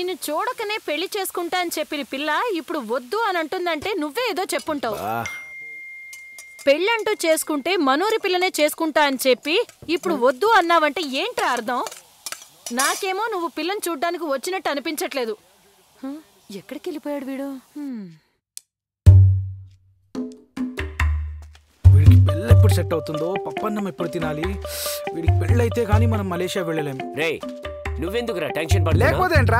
నిన్ను చూడకనే పెళ్లి చేసుకుంటా అని చెప్పిన పిల్ల ఇప్పుడు వద్దు అని అంటుందంటే నువ్వే ఏదో చెప్పుంటావు. పెళ్ళంటూ చేసుకుంటే మనూరి పిల్లనే చేసుకుంటా అని చెప్పి ఇప్పుడు వద్దు అన్నావంటే ఏంట్రా అర్థం? నాకేమో నువ్వు పిల్లని చూడ్డానికి వచ్చినట్టు అనిపించట్లేదు. ఎక్కడికి వెళ్ళిపోయాడు వీడు? వీడికి పెళ్ళి ఎప్పుడు సెట్ అవుతుందో, పప్పన్నం ఎప్పుడు తినాలి. వీడికి పెళ్ళైతే కానీ మనం మలేషియా వెళ్ళలేం. రే నువ్వెందుకురా టెన్షన్ పడ? లేకపోతే ఏంట్రా,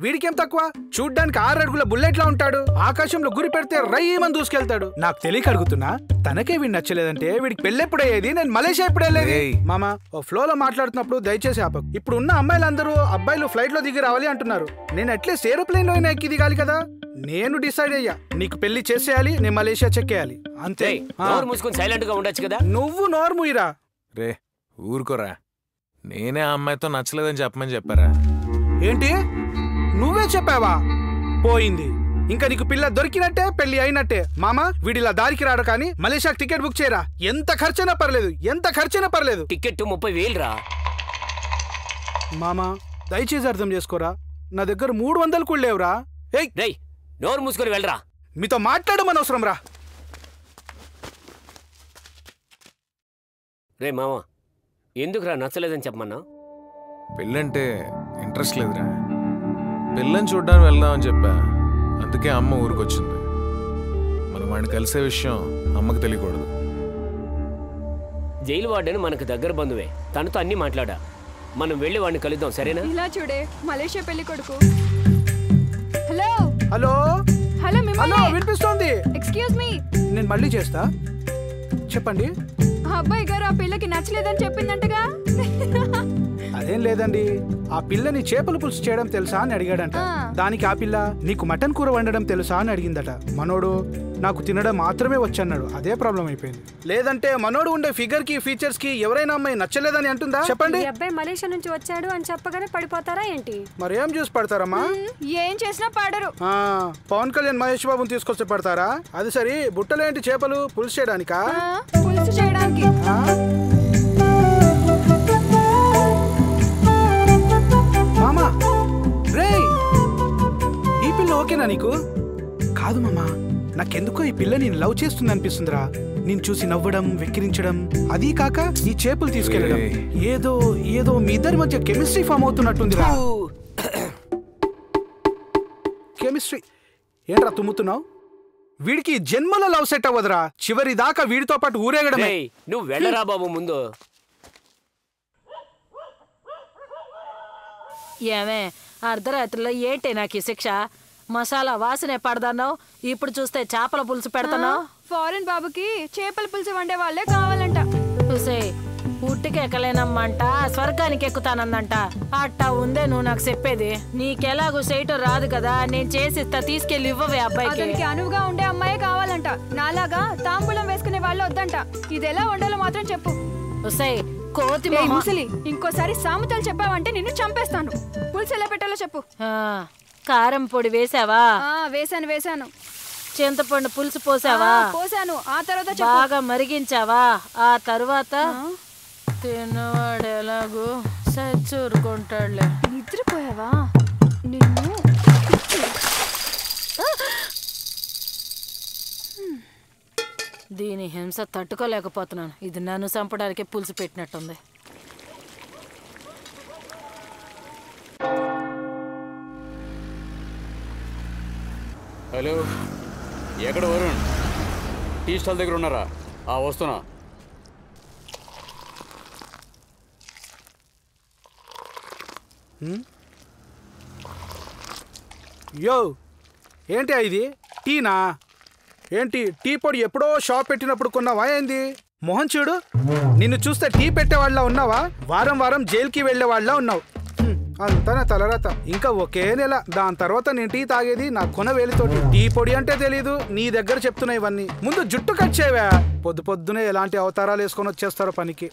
వీడికేం తక్కువ? చూడ్డానికి 6 అడుగుల బుల్లెట్లా ఉంటాడు. ఆకాశంలో గురి పెడితే రయ్యమని దూసుకెళ్తాడు. నాకు తెలియక అడుగుతున్నా, తనకే వీడు నచ్చలేదంటే వీడికి పెళ్ళెప్పుడయ్యేది? నేను మలేషియా ఎప్పుడు వెళ్ళేది? మామ ఓ ఫ్లోలో మాట్లాడుతున్నప్పుడు దయచేసి ఆపకు. ఇప్పుడు ఉన్న అమ్మాయిలందరూ అబ్బాయిలు ఫ్లైట్ లో దిగి రావాలి అంటున్నారు. నేను అట్లీస్ట్ ఏరోప్లేన్ లో ఎక్కి దిగాలి కదా. నేను డిసైడ్ అయ్యా, నీకు పెళ్లి చేసేయాలి, నేను మలేషియా చెక్కేయాలి అంతే. మూసుకొని సైలెంట్ గా ఉండొచ్చు కదా. నువ్వు నోరు మూయిరా. రే ఊరుకోరా, నేనే ఆ అమ్మాయితో నచ్చలేదని చెప్పమని చెప్పారా? ఏంటి నువ్వే చెప్పావా? పోయింది. ఇంకా నీకు పిల్ల దొరికినట్టే, పెళ్లి అయినట్టే. మామా వీడిలా దారికి రాడు కానీ మలేషియాకి టికెట్ బుక్ చేయరా. ఎంత ఖర్చైనా పర్లేదు, ఎంత ఖర్చైనా పర్లేదు. టికెట్ 30,000 రా. మామా దయచేసి అర్థం చేసుకోరా, నా దగ్గర 300 కూడా లేవురా. ఏయ్ నోరు మూసుకొని వెళ్ళరా. మీతో మాట్లాడమని అవసరం రా. రే మామ ఎందుకురా నచ్చలేదని చెప్పమన్నా? పెళ్ళంటే ఇంట్రెస్ట్ లేదురా. పిల్లని చూడ్డానికి వెళ్దామని చెప్పా, అందుకే అమ్మ ఊరికొచ్చింది. మనం వాడిని కలిసే విషయం అమ్మకి తెలియకూడదు. జైలు వార్డెన్ మనకు దగ్గర బంధువే, తనతో అన్ని మాట్లాడా. మనం వెళ్ళి వాడిని కలుద్దాం, సరేనా? ఇలా చూడే మలేషియా పెళ్లి కొడుకు. హలో హలో హలో హలో వినిపిస్తోంది. Excuse me. నేను మళ్ళీ చేస్తా, చెప్పండి. అబ్బాయి గారు ఆ పిల్లకి నచ్చలేదని చెప్పిందంటగా. అదేం లేదండి, ఆ పిల్లని చేపల పులుసు చేయడం తెలుసా అని అడిగాడంట. దానికి ఆ పిల్ల నీకు మటన్ కూర వండడం తెలుసా అని అడిగిందట. మనోడు నాకు తినడం మాత్రమే వచ్చన్నాడు. అదే ప్రాబ్లం అయిపోయింది. లేదంటే మనోడు ఉండే ఫిగర్ కి ఫీచర్స్ కి ఎవరైనా అమ్మాయి నచ్చలేదని అంటుందా? చెప్పండి. అబ్బాయి మలేషియా నుంచి వచ్చాడు అని చెప్పగానే పడిపోతారా ఏంటి? మరి ఏం చూసి పడతారమ్మా? ఏం చేసినా పడరు. పవన్ కళ్యాణ్ మహేష్ బాబుని తీసుకొస్తే పడతారా? అది సరే, బుట్టలో ఏంటి చేపలు పులుసు చేయడానికా? పులుసు చేయడానికి. మామా రే, ఈ పిల్ల ఓకేనా నీకు? కాదు మామా, నాకెందుకో ఈ పిల్ల నేను లవ్ చేస్తుంది అనిపిస్తుందిరా. నేను చూసి నవ్వడం, వెక్కిరించడం, అదీ కాక ఈ చేపలు తీసుకెళ్ళడం, ఏదో ఏదో మీ ఇద్దరి మధ్య కెమిస్ట్రీ ఫామ్ అవుతున్నట్టుందిరా. కెమిస్ట్రీ ఏంట్రా తుమ్ముతున్నావు? వీడికి జన్మలో లవ్ సెట్ అవ్వదురా. చివరి దాకా వీడితో పాటు ఊరేగడమే. నువ్వు వెళ్ళరా బాబు ముందు. ఏమే అర్ధరాత్రిలో ఏంటి నాకు ఈ శిక్ష? మసాలా వాసనే పడదన్నావు, ఇప్పుడు చూస్తే చేపల పులుసు పెడతావు. ఫారెన్ బాబుకి చేపల పులుసు వండే వాళ్ళే కావాలంట. చూసే పుట్టికి ఎక్కలేనమ్మంట, స్వర్గానికి ఎక్కుతానందంట. అట్టా ఉందే నువ్వు నాకు చెప్పేది. నీకెలాగూ చేయటం రాదు కదా, నేను చేసిస్తా, తీసుకెళ్ళి ఇవ్వవే అబ్బాయికి. అతనికి అనువుగా ఉండే అమ్మాయే కావాలంట. నాలాగా తాంబూలం వేసుకునే వాళ్ళు వద్దంట. ఇది ఎలా వండాలో మాత్రం చెప్పు. కోతి ముసలి, ఇంకోసారి సామెతలు చెప్పావంటే నిన్ను చంపేస్తాను. పులుసు ఎలా పెట్టాలో చెప్పు. కారం పొడి వేసావా? వేసాను వేసాను. చింతపండు పులుసు పోసావా? పోసాను. ఆ తర్వాత బాగా మరిగించావా? ఆ తర్వాత తిన్నవాడు ఎలాగూ సచ్చూరుకుంటాడులే. నిద్రపోయావా? నిన్ను దీని హింస తట్టుకోలేకపోతున్నాను. ఇది నన్ను చంపడానికి పులుసు పెట్టినట్టుంది. హలో, ఎక్కడ వరుణ్? టీ స్టాల్ దగ్గర ఉన్నారా? వస్తున్నా. యో ఏంటి ఇది? టీనా? ఏంటి టీ పొడి ఎప్పుడో షాప్ పెట్టినప్పుడు కొన్నావా ఏంది? మొహం చూడు, నిన్ను చూస్తే టీ పెట్టేవాళ్ళ ఉన్నావా? వారం వారం జైలుకి వెళ్లేవాళ్ళ ఉన్నావు. అంతా నా తలరాత. ఇంకా ఒకే నెల, దాని తర్వాత నేను టీ తాగేది నా కొన వేలితోటి. టీ పొడి అంటే తెలీదు, నీ దగ్గర చెప్తున్నా ఇవన్నీ. ముందు జుట్టు కట్ చేయవా? పొద్దునే ఎలాంటి అవతారాలు వేసుకొని వచ్చేస్తారో పనికి.